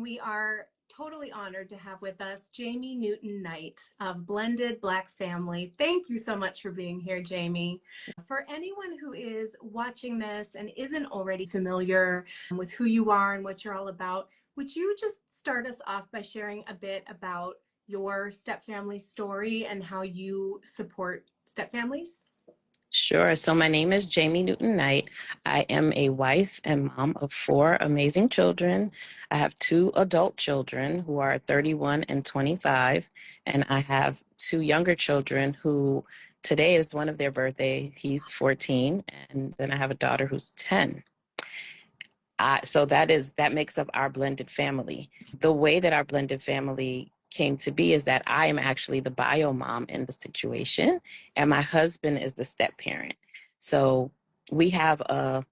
we are totally honored to have with us Jamie Newton-Knight of Blended Black Family. Thank you so much for being here, Jamie. For anyone who is watching this and isn't already familiar with who you are and what you're all about, would you just start us off by sharing a bit about your stepfamily story and how you support stepfamilies? Sure. So my name is Jamie Newton-Knight. I am a wife and mom of 4 amazing children. I have 2 adult children who are 31 and 25, and I have 2 younger children who today is one of their birthday. He's 14, and then I have a daughter who's 10. So that makes up our blended family. The way that our blended family came to be is that I am actually the bio mom in the situation, and my husband is the step parent. So we have a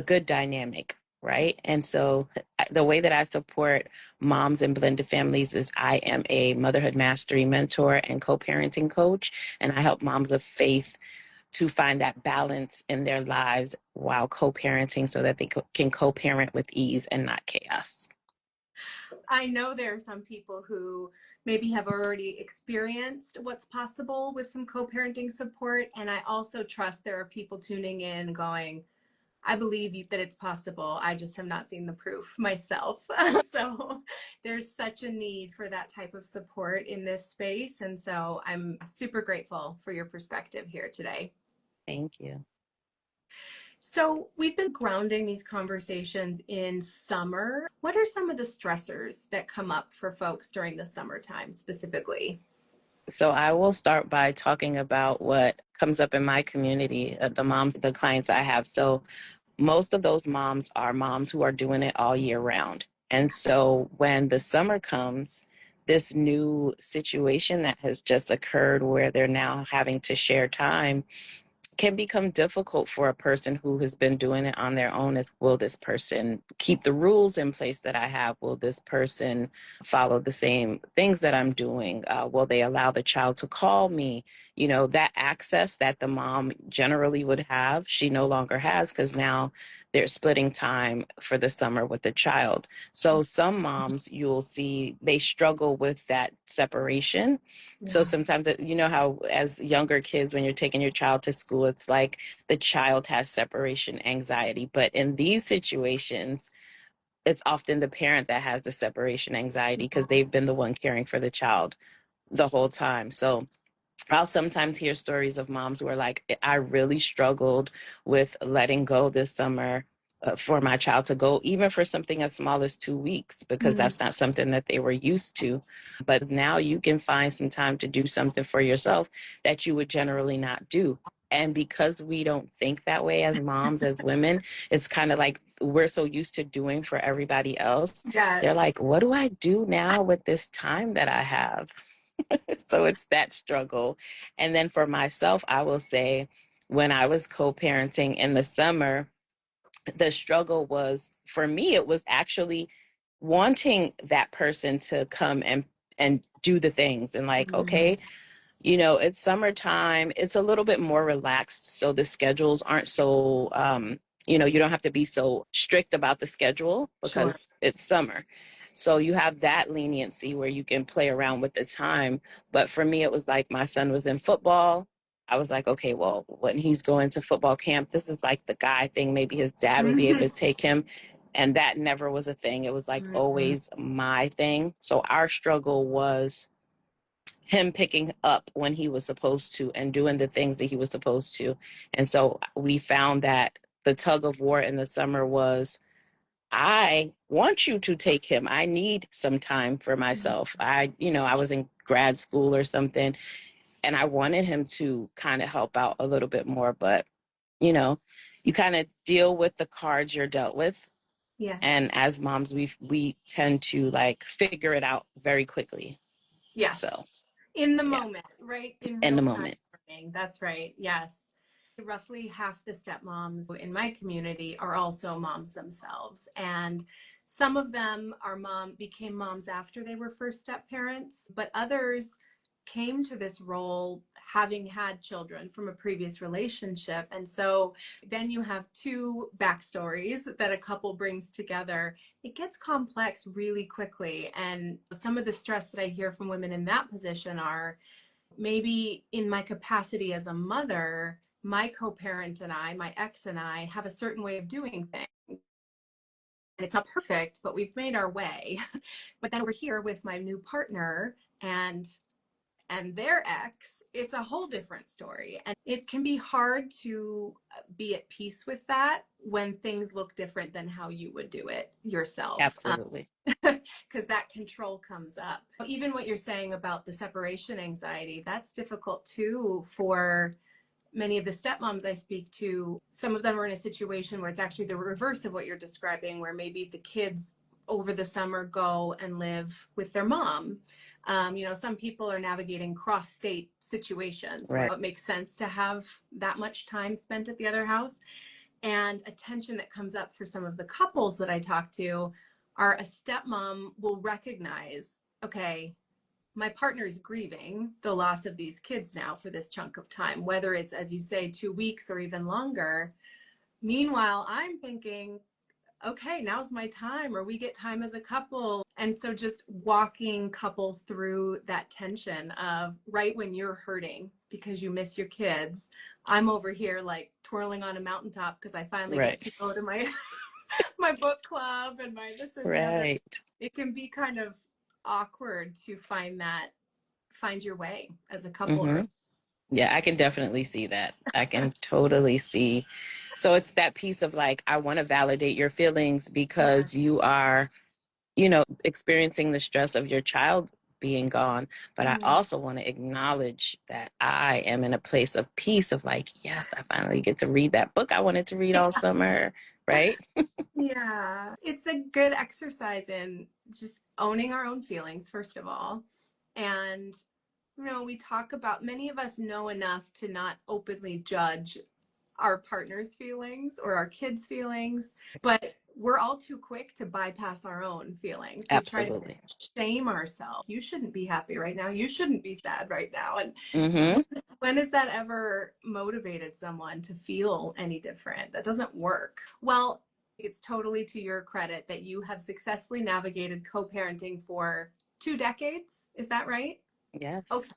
good dynamic, right? And so the way that I support moms and blended families is I am a motherhood mastery mentor and co-parenting coach, and I help moms of faith to find that balance in their lives while co-parenting so that they can co-parent with ease and not chaos. I know there are some people who maybe have already experienced what's possible with some co-parenting support. And I also trust there are people tuning in going, I believe that it's possible. I just have not seen the proof myself. So there's such a need for that type of support in this space. And so I'm super grateful for your perspective here today. Thank you. So we've been grounding these conversations in summer. What are some of the stressors that come up for folks during the summertime specifically? So I will start by talking about what comes up in my community, the moms, the clients I have. So most of those moms are moms who are doing it all year round. And so when the summer comes, this new situation that has just occurred where they're now having to share time can become difficult for a person who has been doing it on their own. Is, will this person keep the rules in place that I have? Will this person follow the same things that I'm doing? Will they allow the child to call me? You know, that access that the mom generally would have, she no longer has, because now they're splitting time for the summer with the child. So some moms, you'll see, they struggle with that separation. So sometimes, you know how as younger kids, when you're taking your child to school, it's like the child has separation anxiety. But in these situations, it's often the parent that has the separation anxiety because they've been the one caring for the child the whole time. So I'll sometimes hear stories of moms who are like, I really struggled with letting go this summer for my child to go, even for something as small as 2 weeks, because that's not something that they were used to. But now you can find some time to do something for yourself that you would generally not do. And because we don't think that way as moms, as women, it's kind of like we're so used to doing for everybody else. Yes. They're like, what do I do now with this time that I have? So it's that struggle. And then for myself, I will say when I was co-parenting in the summer, the struggle was, for me, it was actually wanting that person to come and do the things and like, okay, you know, it's summertime, it's a little bit more relaxed. So the schedules aren't so, you know, you don't have to be so strict about the schedule because it's summer. So you have that leniency where you can play around with the time. But for me, it was like my son was in football. I was like, okay, well, when he's going to football camp, this is like the guy thing. Maybe his dad would be able to take him. And that never was a thing. It was like always my thing. So our struggle was him picking up when he was supposed to and doing the things that he was supposed to. And so we found that the tug of war in the summer was, I want you to take him. I need some time for myself. I was in grad school or something, and I wanted him to kind of help out a little bit more. But, you know, you kind of deal with the cards you're dealt with. Yes. And as moms, we tend to like figure it out very quickly. Yes. So in the moment, right? In the real moment. time. That's right. Yes. Roughly half the stepmoms in my community are also moms themselves. And some of them became moms after they were first step parents, but others came to this role having had children from a previous relationship. And so then you have two backstories that a couple brings together. It gets complex really quickly. And some of the stress that I hear from women in that position are, maybe in my capacity as a mother, my co-parent and I, my ex and I, have a certain way of doing things. It's not perfect, but we've made our way. But then over here with my new partner and their ex, it's a whole different story. And it can be hard to be at peace with that when things look different than how you would do it yourself. Absolutely. Because that control comes up. Even what you're saying about the separation anxiety, that's difficult too for many of the stepmoms I speak to. Some of them are in a situation where it's actually the reverse of what you're describing, where maybe the kids over the summer go and live with their mom. Some people are navigating cross-state situations where it makes sense to have that much time spent at the other house. And a tension that comes up for some of the couples that I talk to are, a stepmom will recognize, okay, my partner is grieving the loss of these kids now for this chunk of time, whether it's, as you say, 2 weeks or even longer. Meanwhile, I'm thinking, okay, now's my time, or we get time as a couple. And so just walking couples through that tension of, right when you're hurting because you miss your kids, I'm over here like twirling on a mountaintop because I finally get to go to my my book club and my this and the other. It can be kind of awkward to find your way as a couple. Mm-hmm. Yeah, I can definitely see that. I can totally see. So it's that piece of like, I want to validate your feelings because you are, experiencing the stress of your child being gone. But I also want to acknowledge that I am in a place of peace of like, yes, I finally get to read that book I wanted to read all summer, right? Yeah, it's a good exercise in just owning our own feelings, first of all. And, we talk about, many of us know enough to not openly judge our partner's feelings or our kids' feelings, but we're all too quick to bypass our own feelings. We try to shame ourselves. You shouldn't be happy right now. You shouldn't be sad right now. And when has that ever motivated someone to feel any different? That doesn't work. Well, it's totally to your credit that you have successfully navigated co-parenting for 2 decades. Is that right? Yes. Okay.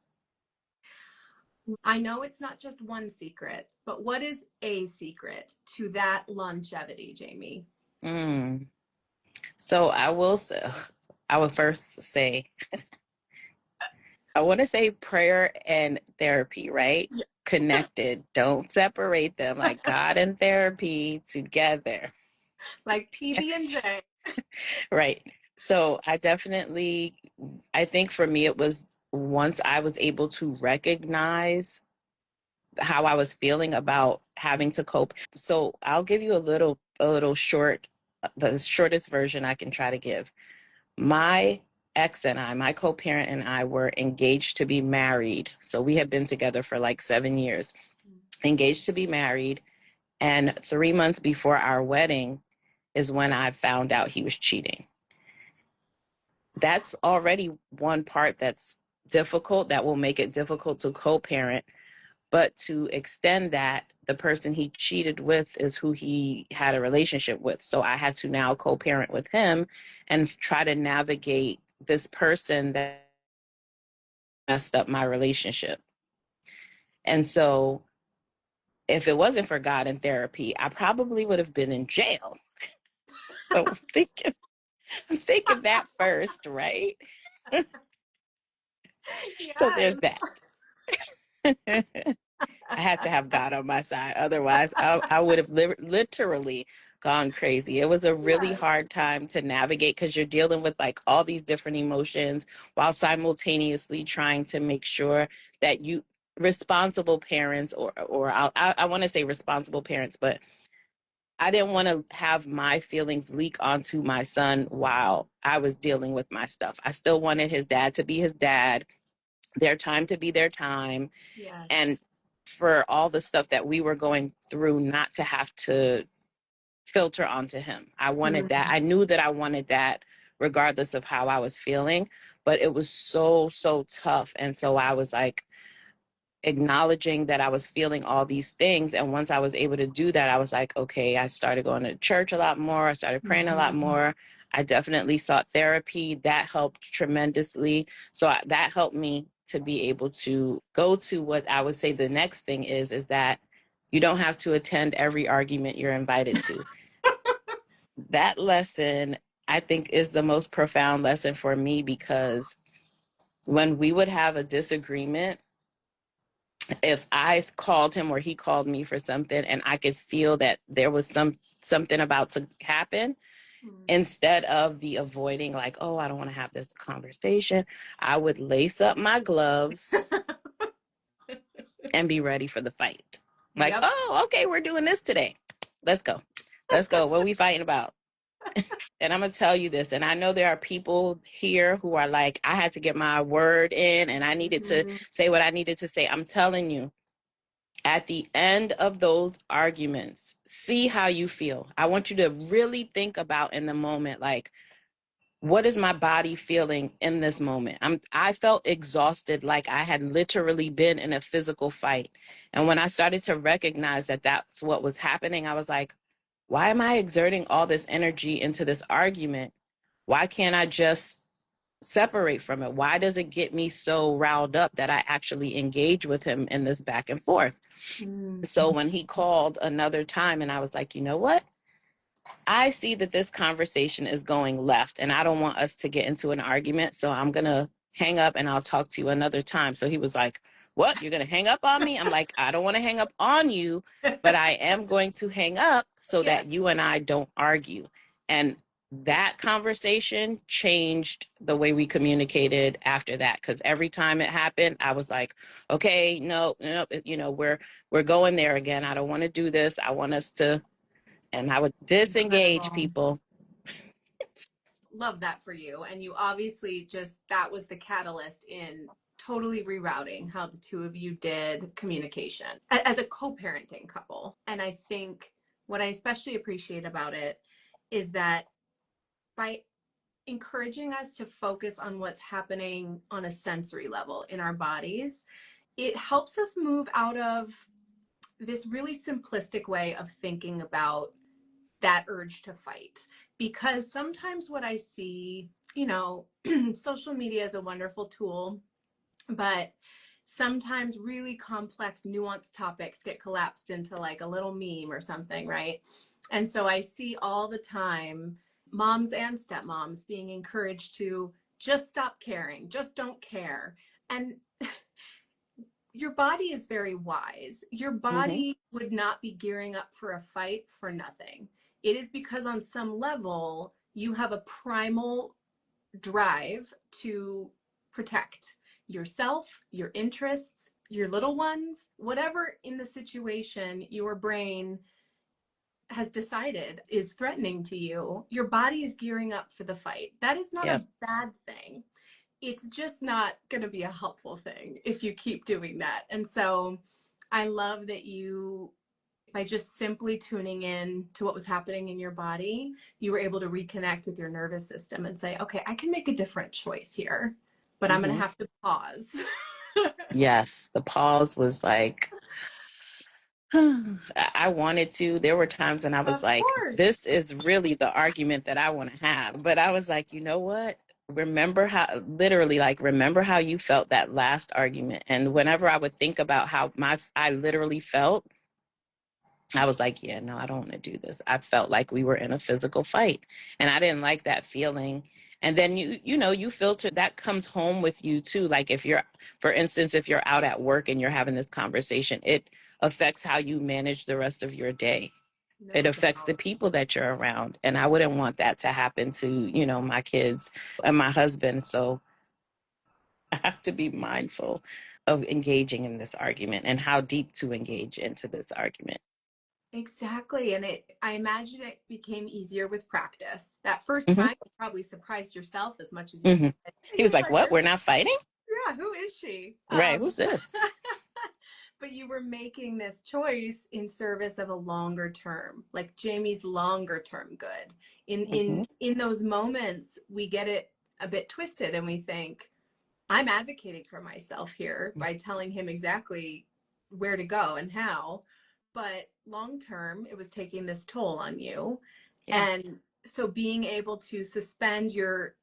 I know it's not just one secret, but what is a secret to that longevity, Jamie? So I would first say, I want to say prayer and therapy, right? Yeah. Connected. Don't separate them, like God and therapy together. Like PB and J. Right. So I think for me, it was once I was able to recognize how I was feeling about having to cope. So I'll give you a little short, the shortest version I can try to give. My ex and I, my co-parent and I, were engaged to be married. So we had been together for like 7 years, engaged to be married. And 3 months before our wedding is when I found out he was cheating. That's already one part that's difficult, that will make it difficult to co-parent. But to extend that, the person he cheated with is who he had a relationship with. So I had to now co-parent with him and try to navigate this person that messed up my relationship. And so if it wasn't for God and therapy, I probably would have been in jail. So I'm thinking that first, right? Yes. So there's that. I had to have God on my side. Otherwise, I would have literally gone crazy. It was a really hard time to navigate because you're dealing with like all these different emotions while simultaneously trying to make sure that you responsible parents, or I want to say responsible parents, but I didn't want to have my feelings leak onto my son while I was dealing with my stuff. I still wanted his dad to be his dad, their time to be their time. Yes. And for all the stuff that we were going through, not to have to filter onto him. I wanted that. I knew that I wanted that regardless of how I was feeling. But it was so, so tough. And so I was like, acknowledging that I was feeling all these things. And once I was able to do that, I was like, okay, I started going to church a lot more. I started praying a lot more. I definitely sought therapy. That helped tremendously. So that helped me to be able to go to what I would say the next thing is that you don't have to attend every argument you're invited to. That lesson, I think, is the most profound lesson for me, because when we would have a disagreement, if I called him or he called me for something and I could feel that there was something about to happen, instead of the avoiding, like, oh, I don't want to have this conversation, I would lace up my gloves and be ready for the fight. Like, Yep. oh, okay, we're doing this today. Let's go. Let's go. What are we fighting about? And I'm going to tell you this, and I know there are people here who are like, I had to get my word in and I needed to say what I needed to say. I'm telling you, at the end of those arguments, see how you feel. I want you to really think about in the moment, like, what is my body feeling in this moment? I felt exhausted, like I had literally been in a physical fight. And when I started to recognize that that's what was happening, I was like, why am I exerting all this energy into this argument? Why can't I just separate from it? Why does it get me so riled up that I actually engage with him in this back and forth? So when he called another time and I was like, you know what? I see that this conversation is going left and I don't want us to get into an argument. So I'm going to hang up and I'll talk to you another time. So he was like, what? You're going to hang up on me? I'm like, I don't want to hang up on you, but I am going to hang up so Yes. that you and I don't argue. And that conversation changed the way we communicated after that. Cause every time it happened, I was like, okay, no, we're going there again. I don't want to do this. I want us to, and I would disengage Incredible. people. Love that for you. And you obviously that was the catalyst in totally rerouting how the two of you did communication as a co-parenting couple. And I think what I especially appreciate about it is that by encouraging us to focus on what's happening on a sensory level in our bodies, it helps us move out of this really simplistic way of thinking about that urge to fight. Because sometimes what I see, social media is a wonderful tool, but sometimes really complex, nuanced topics get collapsed into like a little meme or something, right? And so I see all the time moms and stepmoms being encouraged to just stop caring, just don't care. And your body is very wise. Your body would not be gearing up for a fight for nothing. It is because on some level, you have a primal drive to protect yourself, your interests, your little ones, whatever in the situation your brain has decided is threatening to you. Your body is gearing up for the fight. That is not a bad thing. It's just not going to be a helpful thing if you keep doing that. And so I love that you, by just simply tuning in to what was happening in your body, you were able to reconnect with your nervous system and say, okay, I can make a different choice here, but I'm going to have to pause. Yes, the pause was like, I wanted to. There were times when I was Of like, course. this is really the argument that I want to have. But I was like, you know what? Remember how you felt that last argument. And whenever I would think about how I literally felt, I was like, yeah, no, I don't want to do this. I felt like we were in a physical fight and I didn't like that feeling. And then you filter that comes home with you too. Like for instance, if you're out at work and you're having this conversation, it affects how you manage the rest of your day. It No affects the doubt. people that you're around. And I wouldn't want that to happen to, my kids and my husband. So I have to be mindful of engaging in this argument and how deep to engage into this argument. Exactly. And I imagine it became easier with practice. That first Hmm. time, you probably surprised yourself as much as you Hmm. surprised. He You was were like, like, what? We're not fighting? yeah, who is she? Right. Who's this? But you were making this choice in service of a longer term, like Jamie's longer term good. In Hmm. in in those moments, we get it a bit twisted and we think, I'm advocating for myself here by telling him exactly where to go and how. But long term, it was taking this toll on you. Yeah. And so being able to suspend your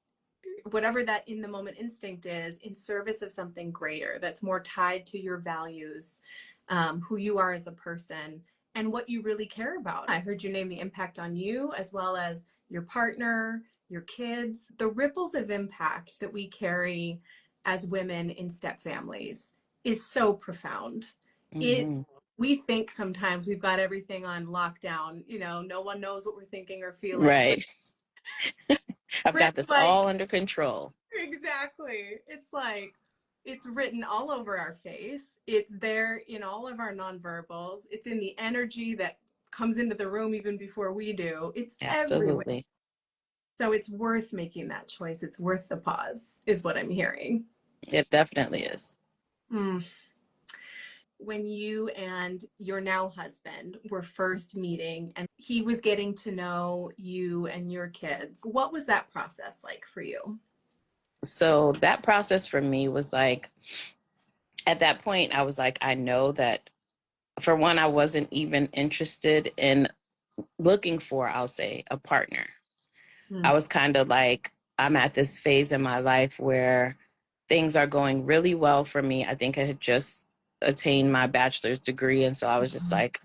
whatever that in the moment instinct is in service of something greater that's more tied to your values, who you are as a person, and what you really care about. I heard you name the impact on you as well as your partner, your kids, the ripples of impact that we carry as women in step families is so profound. It Hmm. we think sometimes we've got everything on lockdown, no one knows what we're thinking or feeling, but Right. I've got written this like all under control. exactly. It's like it's written all over our face. It's there in all of our nonverbals. It's in the energy that comes into the room even before we do. It's everywhere. Absolutely. So it's worth making that choice. It's worth the pause, is what I'm hearing. It definitely is. Mm. When you and your now husband were first meeting and he was getting to know you and your kids, what was that process like for you? So that process for me was like, at that point, I was like, I know that for one, I wasn't even interested in looking for, I'll say, a partner. I Mm. was kind of like, I'm at this phase in my life where things are going really well for me. I think I had just attained my bachelor's degree. And so I was just like,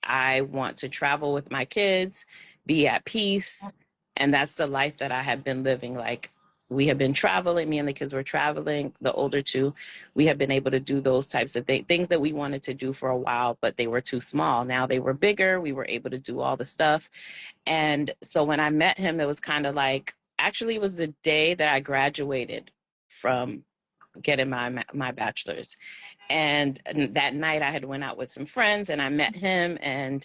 I want to travel with my kids, be at peace. And that's the life that I have been living. Like, we have been traveling, me and the kids were traveling, the older two. We have been able to do those types of things that we wanted to do for a while, but they were too small. Now they were bigger. We were able to do all the stuff. And so when I met him, it was kind of like, actually, it was the day that I graduated from getting my bachelor's. And that night I had went out with some friends and I met him, and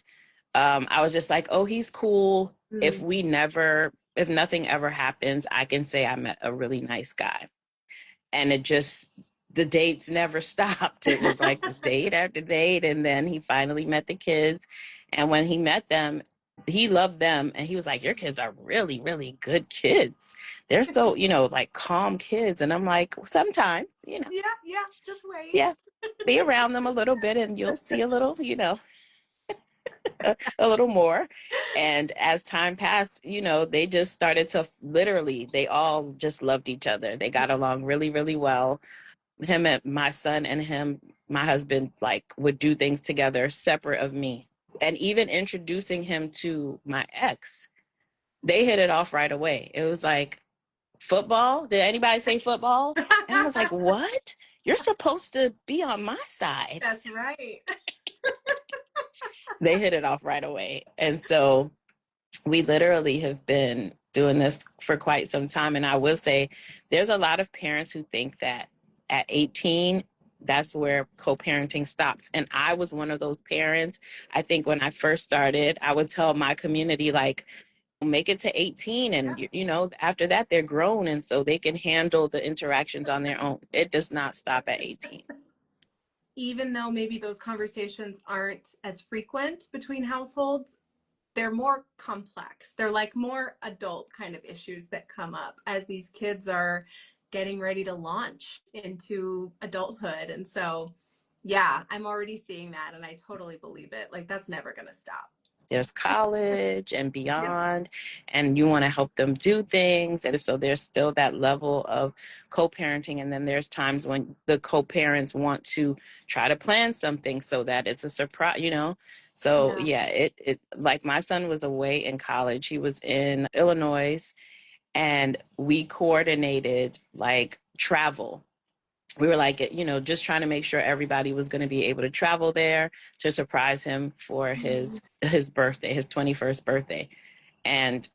I was just like, oh, he's cool. Mm. If nothing ever happens, I can say I met a really nice guy. And the dates never stopped. It was like date after date. And then he finally met the kids. And when he met them, he loved them. And he was like, your kids are really, really good kids. They're so, like calm kids. And I'm like, sometimes, Yeah, yeah, just wait. yeah, be around them a little bit and you'll see a little, a little more. And as time passed, they just started to literally, they all just loved each other. They got along really, really well. Him and my son and him, my husband, like would do things together separate of me. And even introducing him to my ex, they hit it off right away. It was like, football? Did anybody say football? And I was like, what? You're supposed to be on my side. That's right. They hit it off right away. And so we literally have been doing this for quite some time. And I will say there's a lot of parents who think that at 18, that's where co-parenting stops. And I was one of those parents. I think when I first started, I would tell my community, like, make it to 18 Yeah. and after that they're grown and so they can handle the interactions on their own. It does not stop at 18. Even though maybe those conversations aren't as frequent between households, they're more complex. They're like more adult kind of issues that come up as these kids are getting ready to launch into adulthood. And so, yeah, I'm already seeing that and I totally believe it. Like, that's never going to stop. There's college and Yep. beyond, and you want to help them do things. And so there's still that level of co-parenting. And then there's times when the co-parents want to try to plan something so that it's a surprise. So Yeah. yeah, it like my son was away in college. He was in Illinois, and we coordinated like travel. We were like, just trying to make sure everybody was going to be able to travel there to surprise him for his birthday, his 21st birthday. And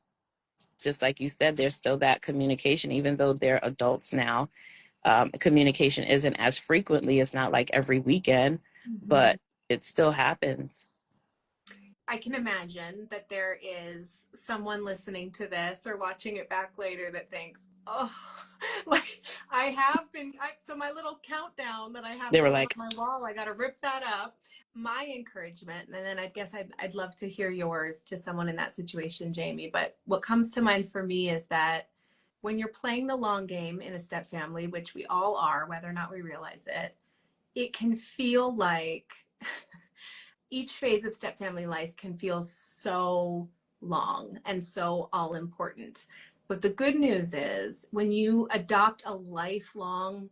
just like you said, there's still that communication, even though they're adults now. Communication isn't as frequently. It's not like every weekend, Mhm. but it still happens. I can imagine that there is someone listening to this or watching it back later that thinks, oh, like I have been, so my little countdown that I have They were going on like, my wall, I got to rip that up. My encouragement, and then I guess I'd love to hear yours to someone in that situation, Jamie. But what comes to mind for me is that when you're playing the long game in a step family, which we all are, whether or not we realize it, it can feel like each phase of step family life can feel so long and so all important. But the good news is when you adopt a lifelong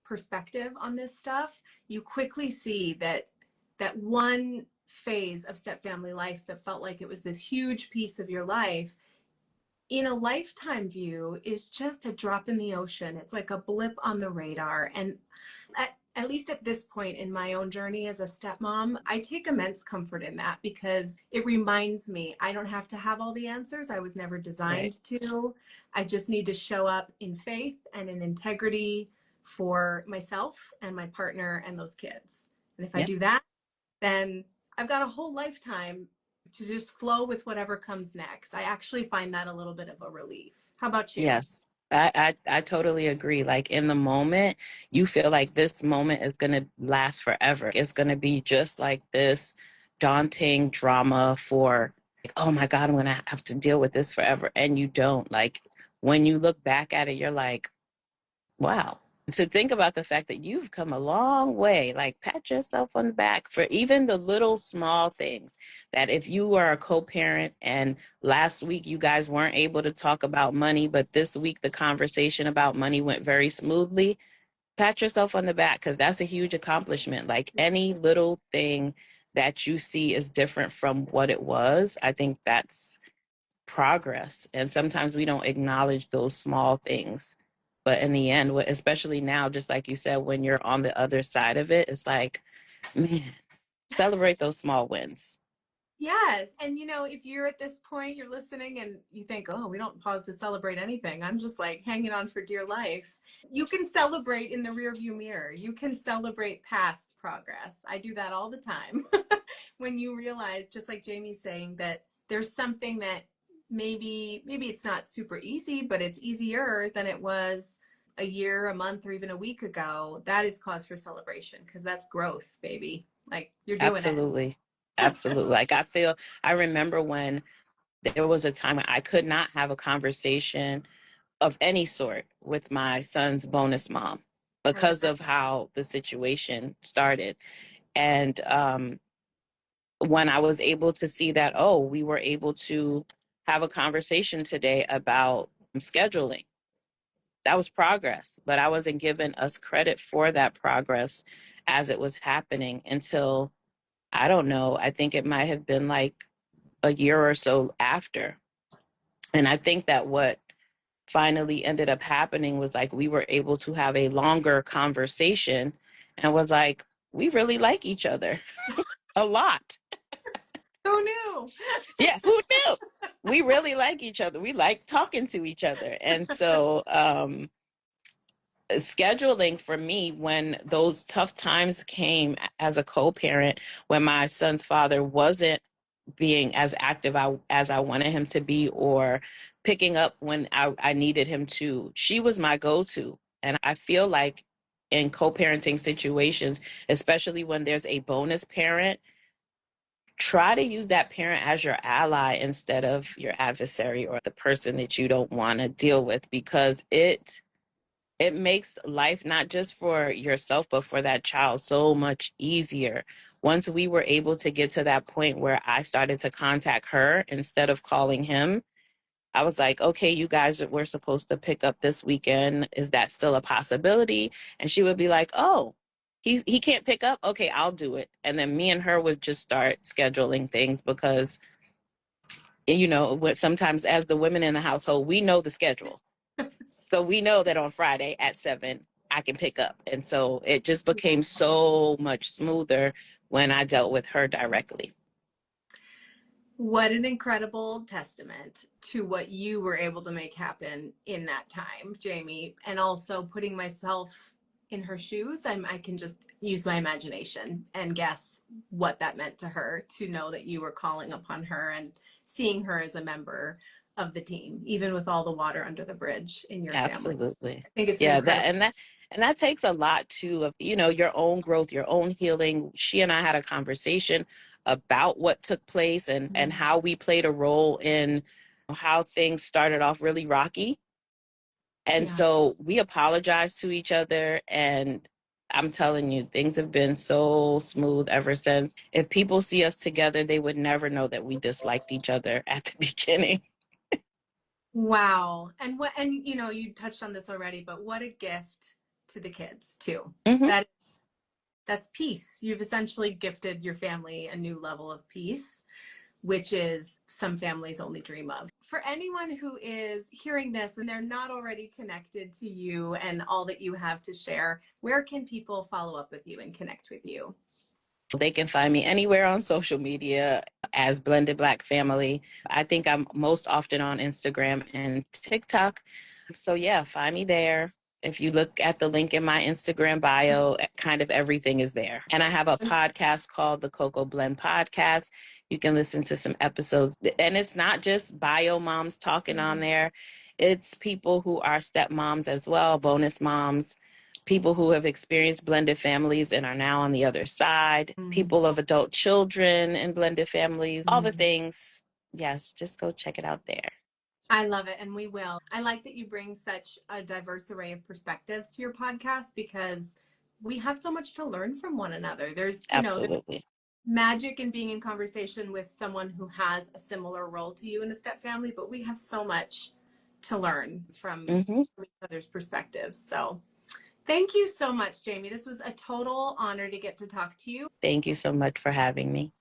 perspective on this stuff, you quickly see that one phase of step family life that felt like it was this huge piece of your life in a lifetime view is just a drop in the ocean. It's like a blip on the radar. And at least at this point in my own journey as a stepmom, I take immense comfort in that because it reminds me I don't have to have all the answers. I was never right. designed to. I just need to show up in faith and in integrity for myself and my partner and those kids. And if I Yeah. do that, then I've got a whole lifetime to just flow with whatever comes next. I actually find that a little bit of a relief. How about you? Yes. I totally agree. Like in the moment, you feel like this moment is going to last forever. It's going to be just like this daunting drama for, like, oh my God, I'm going to have to deal with this forever. And you don't. Like when you look back at it, you're like, wow. To think about the fact that you've come a long way, like pat yourself on the back for even the little small things that if you are a co-parent and last week you guys weren't able to talk about money, but this week the conversation about money went very smoothly, pat yourself on the back because that's a huge accomplishment. Like any little thing that you see is different from what it was. I think that's progress. And sometimes we don't acknowledge those small things. But in the end, especially now, just like you said, when you're on the other side of it, it's like, man, celebrate those small wins. Yes. And if you're at this point, you're listening and you think, oh, we don't pause to celebrate anything. I'm just like hanging on for dear life. You can celebrate in the rearview mirror. You can celebrate past progress. I do that all the time. When you realize, just like Jamie's saying, that there's something that maybe it's not super easy, but it's easier than it was a year, a month, or even a week ago. That is cause for celebration because that's growth, baby. Like you're doing it. Absolutely. Absolutely. Like I remember when there was a time when I could not have a conversation of any sort with my son's bonus mom because of how the situation started. And when I was able to see that, oh, we were able to have a conversation today about scheduling, that was progress, but I wasn't giving us credit for that progress as it was happening until, I don't know, I think it might have been like a year or so after. And I think that what finally ended up happening was like we were able to have a longer conversation and was like, we really like each other a lot. Who knew? Yeah, who knew? We really like each other. We like talking to each other. And so scheduling for me when those tough times came as a co-parent, when my son's father wasn't being as active as I wanted him to be or picking up when I needed him to, she was my go-to. And I feel like in co-parenting situations, especially when there's a bonus parent, try to use that parent as your ally instead of your adversary or the person that you don't want to deal with, because it makes life not just for yourself but for that child so much easier. Once we were able to get to that point where I started to contact her instead of calling him, I was like, okay, you guys we're supposed to pick up this weekend. Is that still a possibility? And she would be like, oh, he can't pick up. Okay, I'll do it. And then me and her would just start scheduling things because, what sometimes as the women in the household, we know the schedule. So we know that on Friday at 7, I can pick up. And so it just became so much smoother when I dealt with her directly. What an incredible testament to what you were able to make happen in that time, Jamie. And also putting myself in her shoes, I can just use my imagination and guess what that meant to her to know that you were calling upon her and seeing her as a member of the team, even with all the water under the bridge in your family. Absolutely. I think it's an Yeah, incredible. that takes a lot too of, your own growth, your own healing. She and I had a conversation about what took place and how we played a role in how things started off really rocky. And Yeah. so we apologized to each other, and I'm telling you, things have been so smooth ever since. If people see us together, they would never know that we disliked each other at the beginning. Wow. And you touched on this already, but what a gift to the kids too. Mm-hmm. That's peace. You've essentially gifted your family a new level of peace, which is some families only dream of. For anyone who is hearing this and they're not already connected to you and all that you have to share, where can people follow up with you and connect with you? They can find me anywhere on social media as Blended Black Family. I think I'm most often on Instagram and TikTok. So yeah, find me there. If you look at the link in my Instagram bio, kind of everything is there. And I have a podcast called the Coco Blend Podcast. You can listen to some episodes. And it's not just bio moms talking on there. It's people who are stepmoms as well, bonus moms, people who have experienced blended families and are now on the other side, people of adult children in blended families, all the things. Yes, just go check it out there. I love it, and we will. I like that you bring such a diverse array of perspectives to your podcast because we have so much to learn from one another. There's Absolutely. magic in being in conversation with someone who has a similar role to you in a step family, but we have so much to learn from each other's perspectives. So thank you so much, Jamie. This was a total honor to get to talk to you. Thank you so much for having me.